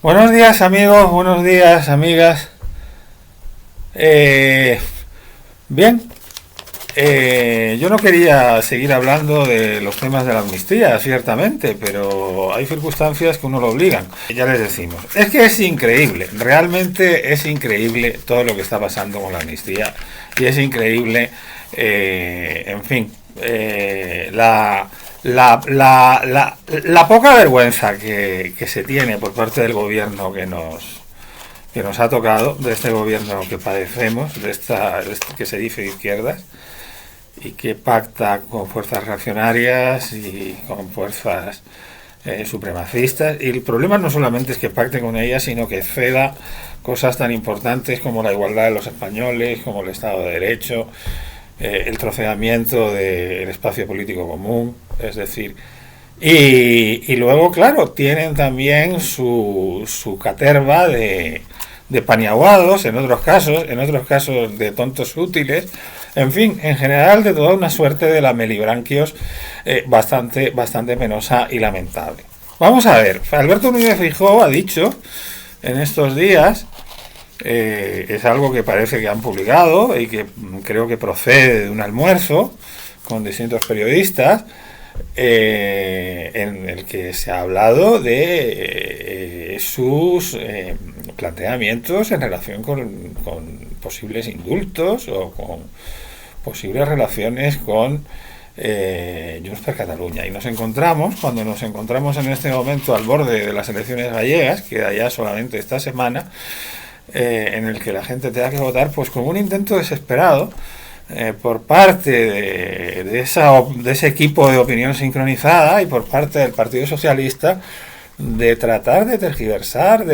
Buenos días amigos, buenos días amigas. Bien, yo no quería seguir hablando de los temas de la amnistía, ciertamente, pero hay circunstancias que uno lo obligan. Ya les decimos, es que es increíble, realmente es increíble todo lo que está pasando con la amnistía y es increíble, en fin, la poca vergüenza que se tiene por parte del gobierno que nos ha tocado, de este gobierno que padecemos, que se dice de izquierdas y que pacta con fuerzas reaccionarias y con fuerzas supremacistas. Y el problema no solamente es que pacte con ellas, sino que ceda cosas tan importantes como la igualdad de los españoles, como el Estado de Derecho, el troceamiento del espacio político común, es decir, y luego, claro, tienen también su caterva de paniaguados, en otros casos de tontos útiles, en fin, en general de toda una suerte de lamelibranquios bastante penosa y lamentable. Vamos a ver, Alberto Núñez Feijóo ha dicho en estos días, es algo que parece que han publicado y que creo que procede de un almuerzo con distintos periodistas, en el que se ha hablado de sus planteamientos en relación con posibles indultos o con posibles relaciones con Junts per Catalunya. Y cuando nos encontramos en este momento al borde de las elecciones gallegas, que ya solamente esta semana, en el que la gente tenga que votar, pues con un intento desesperado por parte de ese equipo de opinión sincronizada y por parte del Partido Socialista, de tratar de tergiversar,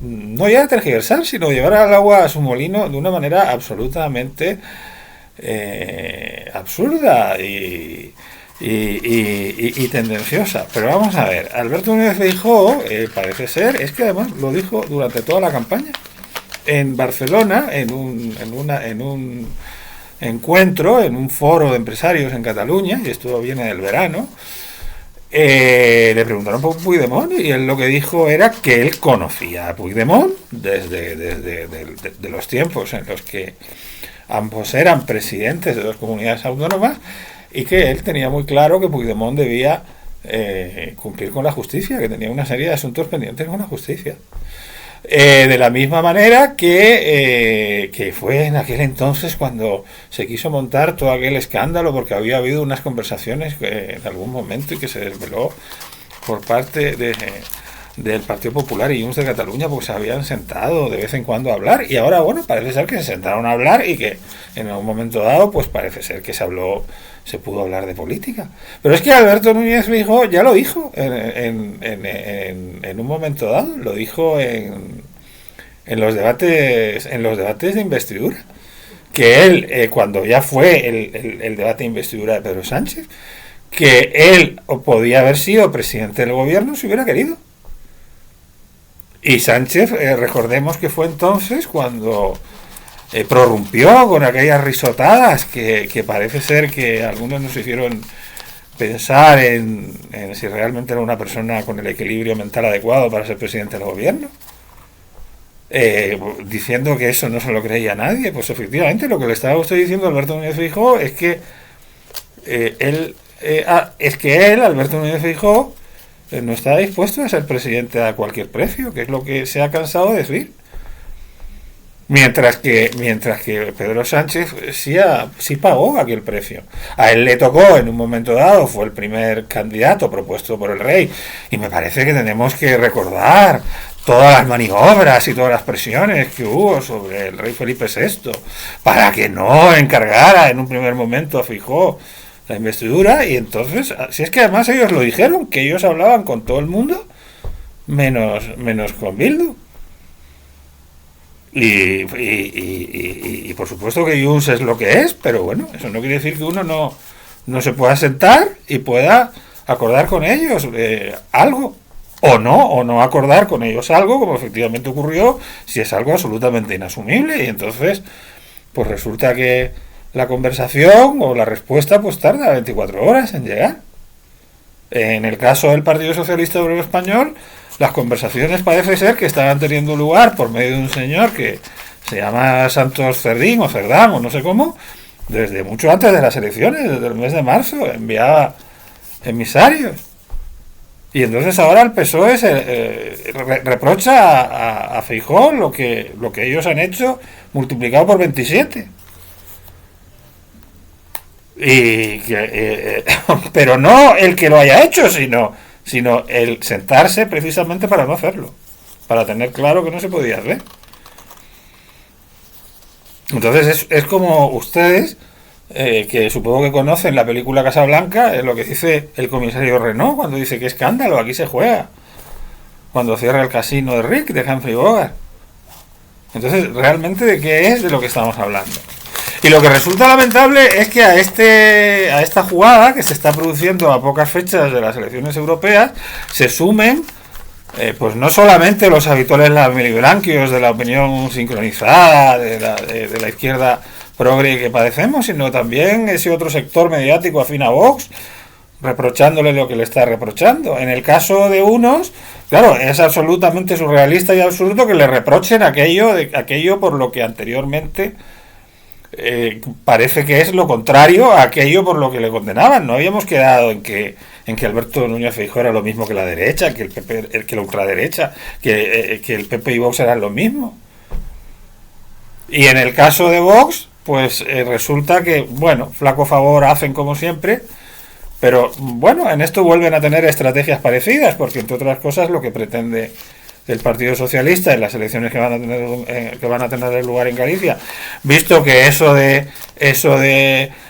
no ya de tergiversar, sino llevar al agua a su molino de una manera absolutamente absurda y tendenciosa. Pero vamos a ver, Alberto Núñez Feijóo parece ser, es que además lo dijo durante toda la campaña en Barcelona, en un encuentro, en un foro de empresarios en Cataluña, y esto viene del verano. Le preguntaron por Puigdemont y él lo que dijo era que él conocía a Puigdemont desde de los tiempos en los que ambos eran presidentes de dos comunidades autónomas, y que él tenía muy claro que Puigdemont debía cumplir con la justicia, que tenía una serie de asuntos pendientes con la justicia. De la misma manera que fue en aquel entonces cuando se quiso montar todo aquel escándalo, porque había habido unas conversaciones en algún momento y que se desveló por parte del Partido Popular y Junts de Cataluña, porque se habían sentado de vez en cuando a hablar, y ahora, bueno, parece ser que se sentaron a hablar y que en algún momento dado, pues parece ser que se pudo hablar de política. Pero es que Alberto Núñez Feijóo ya lo dijo en un momento dado, lo dijo en los debates de investidura, que él, cuando ya fue el debate de investidura de Pedro Sánchez, que él podía haber sido presidente del gobierno si hubiera querido. Y Sánchez, recordemos que fue entonces cuando prorrumpió con aquellas risotadas que parece ser que algunos nos hicieron pensar en si realmente era una persona con el equilibrio mental adecuado para ser presidente del gobierno, diciendo que eso no se lo creía nadie. Pues efectivamente lo que le estaba usted diciendo a Alberto Núñez Feijóo es que Alberto Núñez Feijóo, no está dispuesto a ser presidente a cualquier precio, que es lo que se ha cansado de decir. Mientras que Pedro Sánchez sí pagó aquel precio. A él le tocó en un momento dado, fue el primer candidato propuesto por el rey, y me parece que tenemos que recordar todas las maniobras y todas las presiones que hubo sobre el rey Felipe VI para que no encargara en un primer momento a Feijóo la investidura. Y entonces, si es que además ellos lo dijeron, que ellos hablaban con todo el mundo menos con Bildu. Y por supuesto que Junts es lo que es, pero bueno, eso no quiere decir que uno no se pueda sentar y pueda acordar con ellos algo, o no acordar con ellos algo, como efectivamente ocurrió, si es algo absolutamente inasumible. Y entonces pues resulta que la conversación o la respuesta pues tarda 24 horas en llegar. En el caso del Partido Socialista Obrero Español, las conversaciones parece ser que estaban teniendo lugar por medio de un señor que se llama Santos Cerdín o Cerdán o no sé cómo, desde mucho antes de las elecciones, desde el mes de marzo, enviaba emisarios. Y entonces ahora el PSOE reprocha a Feijóo lo que ellos han hecho multiplicado por 27. Pero no el que lo haya hecho, sino el sentarse precisamente para no hacerlo, para tener claro que no se podía hacer. Entonces es como ustedes, que supongo que conocen la película Casablanca, es lo que dice el comisario Renault cuando dice que escándalo, aquí se juega, cuando cierra el casino de Rick, de Humphrey Bogart. Entonces, ¿realmente de qué es de lo que estamos hablando? Y lo que resulta lamentable es que a esta jugada que se está produciendo a pocas fechas de las elecciones europeas se sumen pues no solamente los habituales lamilibranquios de la opinión sincronizada de la izquierda progre que padecemos, sino también ese otro sector mediático afín a Vox, reprochándole lo que le está reprochando. En el caso de unos, claro, es absolutamente surrealista y absurdo que le reprochen aquello por lo que anteriormente parece que es lo contrario a aquello por lo que le condenaban. No habíamos quedado en que Alberto Núñez Feijóo era lo mismo que la derecha, que el PP, que la ultraderecha, que el PP y Vox eran lo mismo. Y en el caso de Vox, pues resulta que, bueno, flaco favor hacen como siempre, pero bueno, en esto vuelven a tener estrategias parecidas, porque entre otras cosas lo que pretende el Partido Socialista en las elecciones que van a tener lugar en Galicia, visto que eso de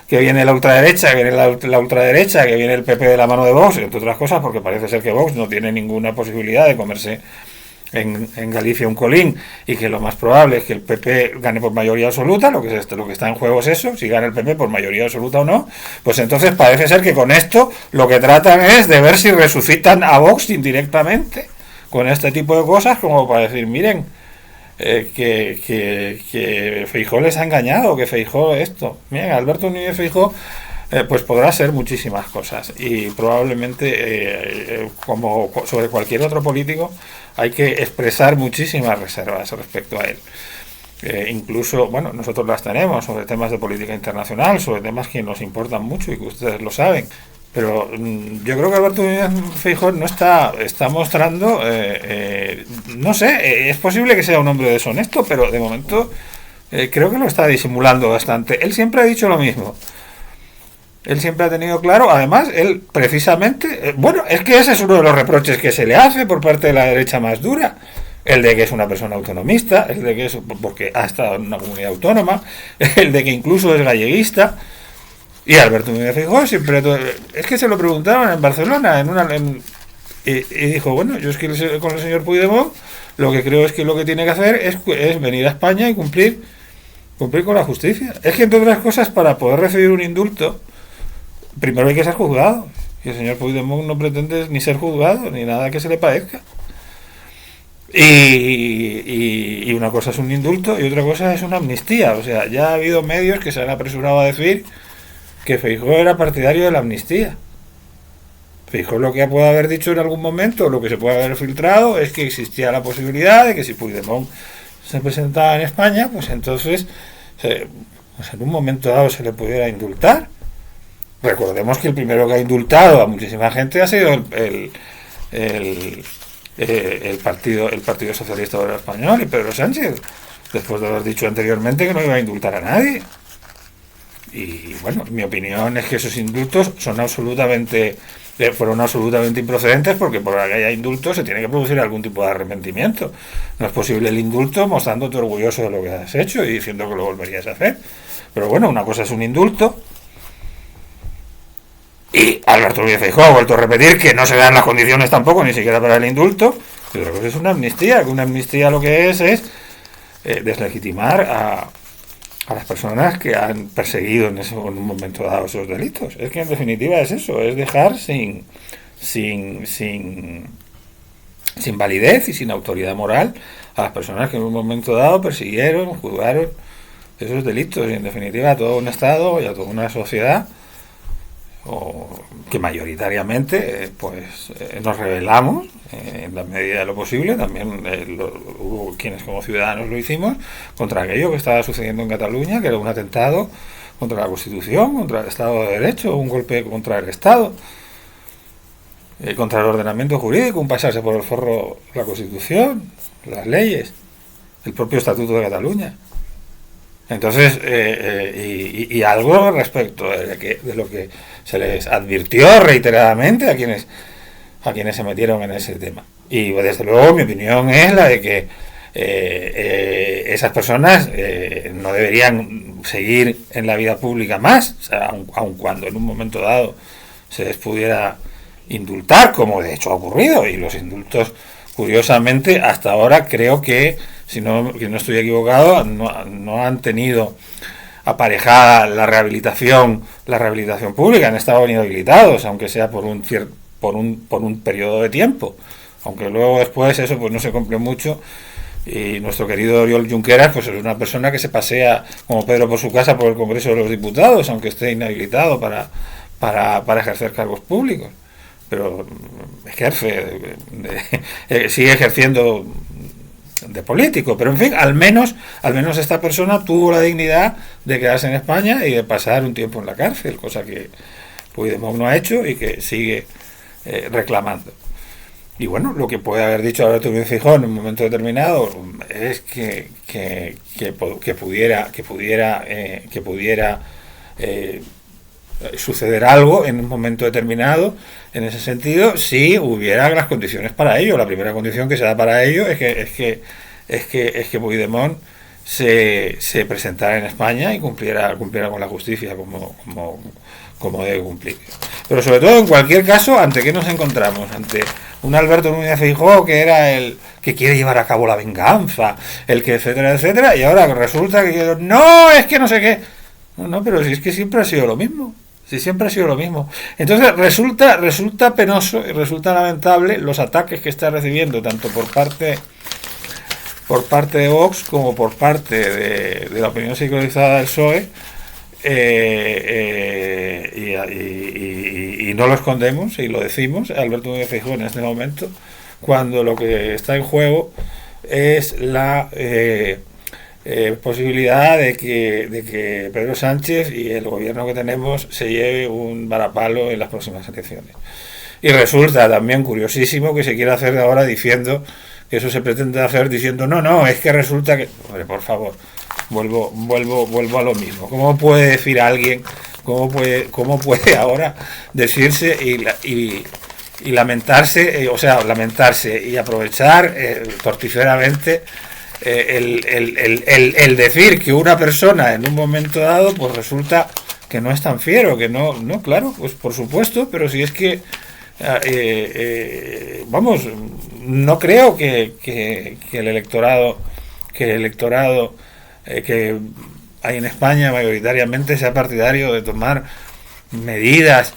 que viene la ultraderecha, que viene la ultraderecha, que viene el PP de la mano de Vox, entre otras cosas porque parece ser que Vox no tiene ninguna posibilidad de comerse en Galicia un colín, y que lo más probable es que el PP gane por mayoría absoluta. Lo que está en juego es eso, si gana el PP por mayoría absoluta o no. Pues entonces parece ser que con esto lo que tratan es de ver si resucitan a Vox indirectamente con este tipo de cosas, como para decir, miren, que Feijóo les ha engañado, que Feijóo esto. Miren, Alberto Núñez Feijóo pues podrá ser muchísimas cosas, y probablemente como sobre cualquier otro político hay que expresar muchísimas reservas respecto a él. Incluso, bueno, nosotros las tenemos sobre temas de política internacional, sobre temas que nos importan mucho y que ustedes lo saben. Pero yo creo que Alberto Núñez Feijóo no está mostrando, no sé, es posible que sea un hombre deshonesto, pero de momento creo que lo está disimulando bastante. Él siempre ha dicho lo mismo. Él siempre ha tenido claro, además, él precisamente, bueno, es que ese es uno de los reproches que se le hace por parte de la derecha más dura, el de que es una persona autonomista, el de que es porque ha estado en una comunidad autónoma, el de que incluso es galleguista. Y Alberto Núñez Feijóo siempre, es que se lo preguntaban en Barcelona y dijo, bueno, yo es que con el señor Puigdemont lo que creo es que lo que tiene que hacer es venir a España y cumplir con la justicia. Es que, entre otras cosas, para poder recibir un indulto primero hay que ser juzgado, y el señor Puigdemont no pretende ni ser juzgado ni nada que se le parezca. Y una cosa es un indulto y otra cosa es una amnistía. O sea, ya ha habido medios que se han apresurado a decir que Feijóo era partidario de la amnistía. Feijóo lo que puede haber dicho en algún momento, lo que se puede haber filtrado, es que existía la posibilidad de que si Puigdemont se presentaba en España, pues entonces pues en un momento dado se le pudiera indultar. Recordemos que el primero que ha indultado a muchísima gente ha sido el Partido Socialista Obrero Español y Pedro Sánchez, después de haber dicho anteriormente que no iba a indultar a nadie. Y bueno, mi opinión es que esos indultos fueron absolutamente improcedentes, porque por que haya indultos se tiene que producir algún tipo de arrepentimiento. No es posible el indulto mostrándote orgulloso de lo que has hecho y diciendo que lo volverías a hacer. Pero bueno, una cosa es un indulto. Y Alberto Núñez Feijóo ha vuelto a repetir que no se dan las condiciones tampoco, ni siquiera para el indulto. Pero otra cosa es una amnistía, que una amnistía lo que es deslegitimar a las personas que han perseguido en un momento dado esos delitos. Es que en definitiva es eso, es dejar sin validez y sin autoridad moral a las personas que en un momento dado persiguieron, juzgaron esos delitos, y en definitiva a todo un Estado y a toda una sociedad que mayoritariamente nos rebelamos en la medida de lo posible. También hubo quienes como ciudadanos lo hicimos contra aquello que estaba sucediendo en Cataluña, que era un atentado contra la Constitución, contra el Estado de Derecho, un golpe contra el Estado, contra el ordenamiento jurídico, un pasarse por el forro la Constitución, las leyes, el propio Estatuto de Cataluña. Entonces, y algo respecto de lo que se les advirtió reiteradamente a quienes se metieron en ese tema. Y desde luego mi opinión es la de que esas personas no deberían seguir en la vida pública más, o sea, aun cuando en un momento dado se les pudiera indultar, como de hecho ha ocurrido, y los indultos, curiosamente, hasta ahora creo que, si no estoy equivocado, no han tenido aparejada la rehabilitación pública, han estado inhabilitados, aunque sea por un periodo de tiempo, aunque luego después eso pues no se cumple mucho. Y nuestro querido Oriol Junqueras pues es una persona que se pasea como Pedro por su casa por el Congreso de los Diputados, aunque esté inhabilitado para ejercer cargos públicos, pero sigue ejerciendo de político. Pero en fin, al menos esta persona tuvo la dignidad de quedarse en España y de pasar un tiempo en la cárcel, cosa que Puigdemont no ha hecho y que sigue reclamando. Y bueno, lo que puede haber dicho Alberto Núñez Feijóo en un momento determinado es que pudiera suceder algo en un momento determinado en ese sentido, si hubiera las condiciones para ello. La primera condición que se da para ello es que Puigdemont se presentara en España y cumpliera con la justicia como debe cumplir. Pero sobre todo, en cualquier caso, ¿ante qué nos encontramos? Ante un Alberto Núñez Feijóo que era el que quiere llevar a cabo la venganza, el que etcétera, etcétera, y ahora resulta que no, es que no sé qué. No, pero si es que siempre ha sido lo mismo. Si siempre ha sido lo mismo. Entonces resulta penoso y resulta lamentable los ataques que está recibiendo tanto por parte de Vox como por parte de la opinión psicologizada del PSOE, y no lo escondemos y lo decimos. Alberto Núñez Feijóo en este momento, cuando lo que está en juego es la posibilidad de que Pedro Sánchez y el gobierno que tenemos se lleve un varapalo en las próximas elecciones. Y resulta también curiosísimo que se quiera hacer ahora diciendo que eso se pretende hacer diciendo no, es que resulta que... Hombre, por favor, vuelvo a lo mismo. ¿Cómo puede decir alguien, cómo puede ahora decirse y lamentarse, lamentarse y aprovechar torticeramente el decir que una persona en un momento dado pues resulta que no es tan fiero, que no, claro, pues por supuesto, pero si es que vamos, no creo que el electorado que hay en España mayoritariamente sea partidario de tomar medidas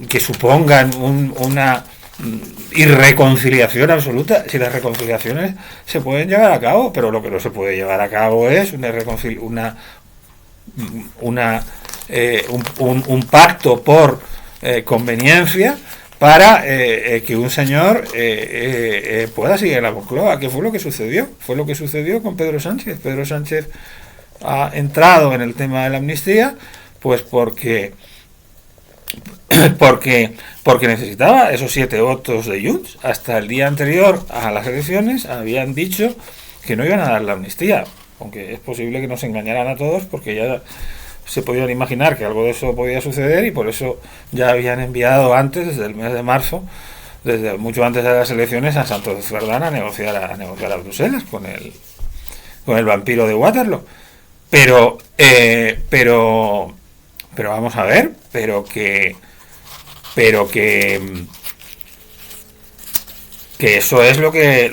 que supongan una irreconciliación absoluta. Si las reconciliaciones se pueden llevar a cabo, pero lo que no se puede llevar a cabo es un pacto por conveniencia para que un señor pueda seguir en la Moncloa, que fue lo que sucedió con Pedro Sánchez. Pedro Sánchez ha entrado en el tema de la amnistía pues porque necesitaba esos 7 votos de Junts. Hasta el día anterior a las elecciones habían dicho que no iban a dar la amnistía, aunque es posible que nos engañaran a todos, porque ya se podían imaginar que algo de eso podía suceder, y por eso ya habían enviado antes, desde el mes de marzo, desde mucho antes de las elecciones, a Santos Cerdán a negociar a Bruselas con el vampiro de Waterloo. Pero vamos a ver, pero que eso es lo que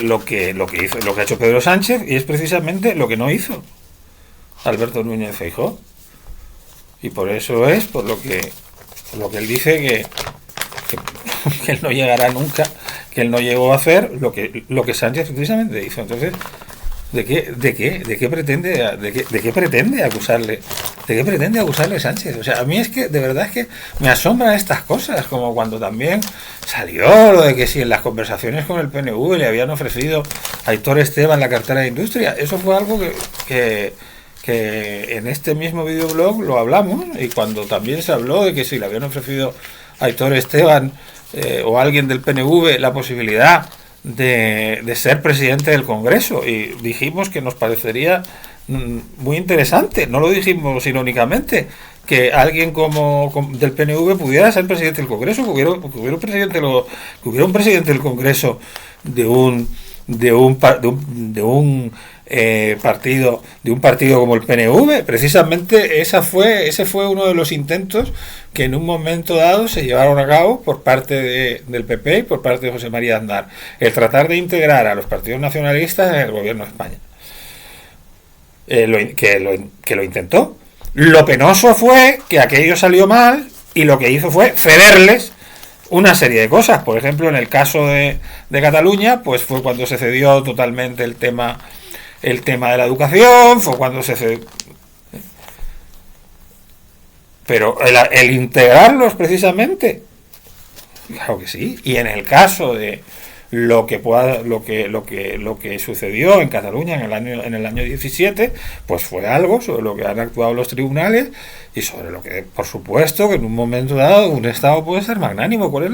hizo, lo que ha hecho Pedro Sánchez, y es precisamente lo que no hizo Alberto Núñez Feijóo. Y por eso es por lo que él dice que él no llegará nunca, que él no llegó a hacer lo que Sánchez precisamente hizo. Entonces, ¿de qué pretende acusarle ¿De qué pretende acusarle Sánchez? O sea, a mí es que, de verdad es que me asombran estas cosas, como cuando también salió lo de que si en las conversaciones con el PNV le habían ofrecido a Aitor Esteban la cartera de Industria. Eso fue algo que en este mismo videoblog lo hablamos, y cuando también se habló de que si le habían ofrecido a Aitor Esteban o a alguien del PNV la posibilidad de ser presidente del Congreso, y dijimos que nos parecería muy interesante, no lo dijimos irónicamente, que alguien del PNV pudiera ser presidente del Congreso, que hubiera un presidente del Congreso de un partido como el PNV. Precisamente ese fue uno de los intentos que en un momento dado se llevaron a cabo por parte del PP y por parte de José María Aznar, el tratar de integrar a los partidos nacionalistas en el gobierno de España. Que lo intentó. Lo penoso fue que aquello salió mal, y lo que hizo fue cederles una serie de cosas. Por ejemplo, en el caso de Cataluña, pues fue cuando se cedió totalmente el tema de la educación, fue cuando se cedió. Pero el integrarlos precisamente, claro que sí. Y en el caso de lo que sucedió en Cataluña en el año 17, pues fue algo sobre lo que han actuado los tribunales, y sobre lo que, por supuesto, que en un momento dado un Estado puede ser magnánimo. ¿Cuál es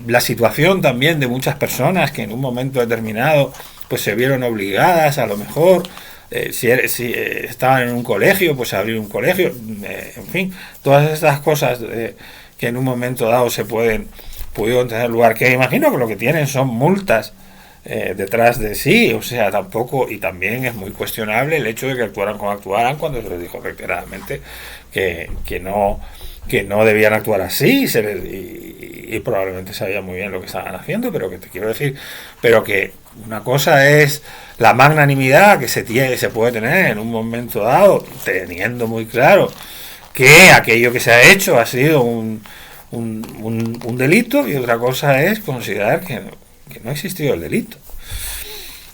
la situación también de muchas personas que en un momento determinado pues se vieron obligadas, a lo mejor, si estaban en un colegio, pues a abrir un colegio, en fin, todas estas cosas que en un momento dado pudieron tener lugar, que imagino que lo que tienen son multas detrás de sí. O sea, tampoco, y también es muy cuestionable el hecho de que actuaran como actuaran, cuando se les dijo reiteradamente que no debían actuar así, y probablemente sabían muy bien lo que estaban haciendo. Pero que te quiero decir, pero que una cosa es la magnanimidad que se puede tener en un momento dado, teniendo muy claro que aquello que se ha hecho ha sido un delito, y otra cosa es considerar que no ha existido el delito.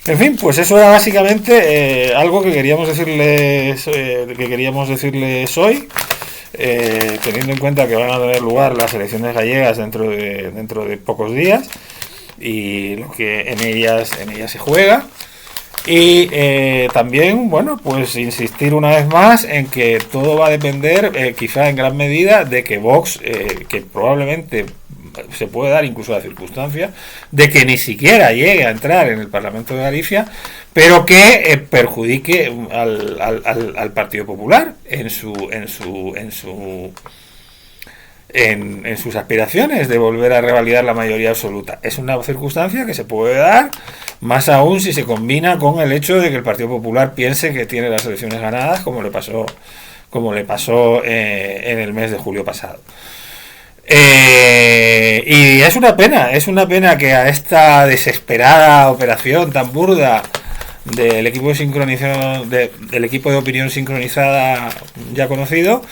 En fin, pues eso era básicamente algo que queríamos decirles hoy, teniendo en cuenta que van a tener lugar las elecciones gallegas dentro de pocos días, y lo que en ellas se juega. Y también, bueno, pues insistir una vez más en que todo va a depender, quizá en gran medida, de que Vox, que probablemente se puede dar incluso la circunstancia de que ni siquiera llegue a entrar en el Parlamento de Galicia, pero que perjudique al Partido Popular en sus aspiraciones de volver a revalidar la mayoría absoluta. Es una circunstancia que se puede dar, más aún si se combina con el hecho de que el Partido Popular piense que tiene las elecciones ganadas, como le pasó en el mes de julio pasado. Y es una pena que a esta desesperada operación tan burda del equipo de opinión sincronizada ya conocido,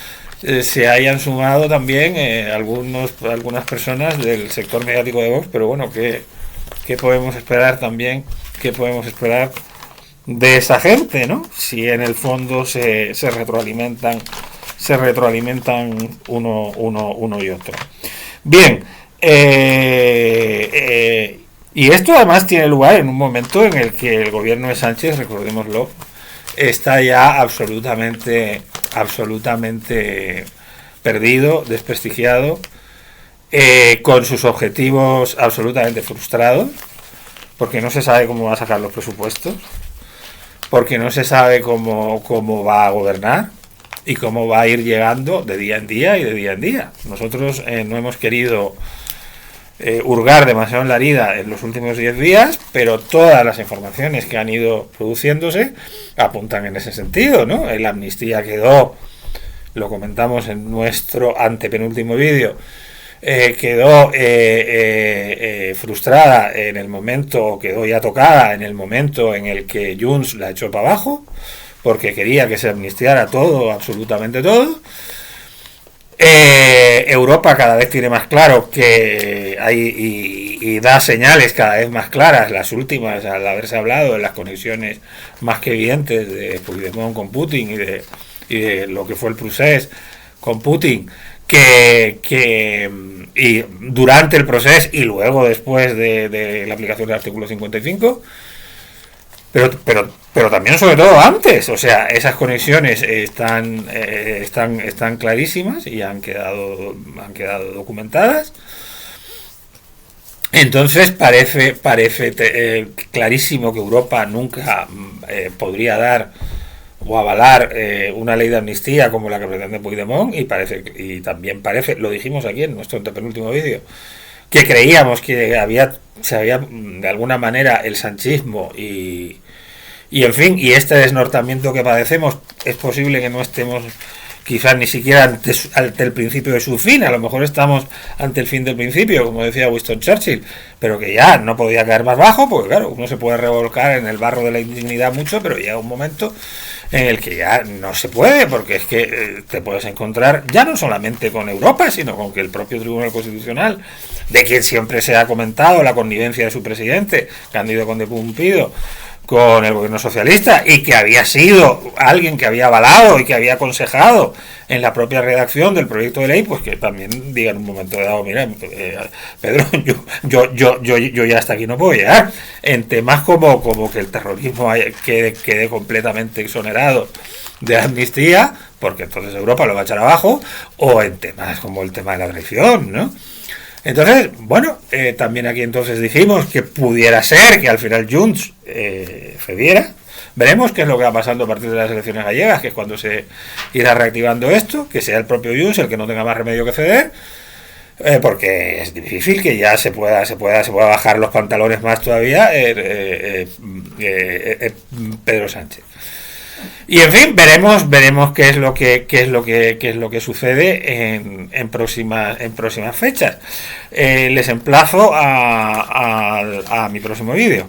se hayan sumado también algunas personas del sector mediático de Vox. Pero bueno, ¿qué podemos esperar también? ¿Qué podemos esperar de esa gente, no? Si en el fondo se retroalimentan uno y otro. Bien, y esto además tiene lugar en un momento en el que el gobierno de Sánchez, recordémoslo, está ya absolutamente perdido, desprestigiado, con sus objetivos absolutamente frustrados, porque no se sabe cómo va a sacar los presupuestos, porque no se sabe cómo va a gobernar y cómo va a ir llegando de día en día y de día en día. Nosotros no hemos querido hurgar demasiado en la herida en los últimos 10 días, pero todas las informaciones que han ido produciéndose apuntan en ese sentido, ¿no? La amnistía quedó, lo comentamos en nuestro antepenúltimo vídeo, quedó frustrada en el momento, quedó ya tocada en el momento en el que Junts la echó para abajo, porque quería que se amnistiara todo, absolutamente todo. Europa cada vez tiene más claro que hay y da señales cada vez más claras, las últimas, al haberse hablado de las conexiones más que evidentes de Puigdemont con Putin y de lo que fue el procés con Putin, y durante el proceso y luego después de la aplicación del artículo 55, pero también sobre todo antes, o sea, esas conexiones están clarísimas y han quedado documentadas. Entonces parece clarísimo que Europa nunca podría dar o avalar una ley de amnistía como la que pretende Puigdemont, y también parece, lo dijimos aquí en nuestro antepenúltimo vídeo, que creíamos que se había de alguna manera el sanchismo y en fin, y este desnortamiento que padecemos, es posible que no estemos quizás ni siquiera ante el principio de su fin, a lo mejor estamos ante el fin del principio, como decía Winston Churchill, pero que ya no podía caer más bajo, porque claro, uno se puede revolcar en el barro de la indignidad mucho, pero llega un momento en el que ya no se puede, porque es que te puedes encontrar ya no solamente con Europa, sino con que el propio Tribunal Constitucional, de quien siempre se ha comentado la connivencia de su presidente, Cándido Conde Pumpido, con el gobierno socialista, y que había sido alguien que había avalado y que había aconsejado en la propia redacción del proyecto de ley, pues que también diga en un momento dado, mira, Pedro, yo ya hasta aquí no puedo llegar, en temas como que el terrorismo quede completamente exonerado de amnistía, porque entonces Europa lo va a echar abajo, o en temas como el tema de la traición, ¿no? Entonces, bueno, también aquí entonces dijimos que pudiera ser que al final Junts cediera. Veremos qué es lo que va pasando a partir de las elecciones gallegas, que es cuando se irá reactivando esto, que sea el propio Junts el que no tenga más remedio que ceder, porque es difícil que ya se pueda bajar los pantalones más todavía Pedro Sánchez. Y en fin, veremos qué es lo que sucede en próximas fechas. Les emplazo a mi próximo vídeo.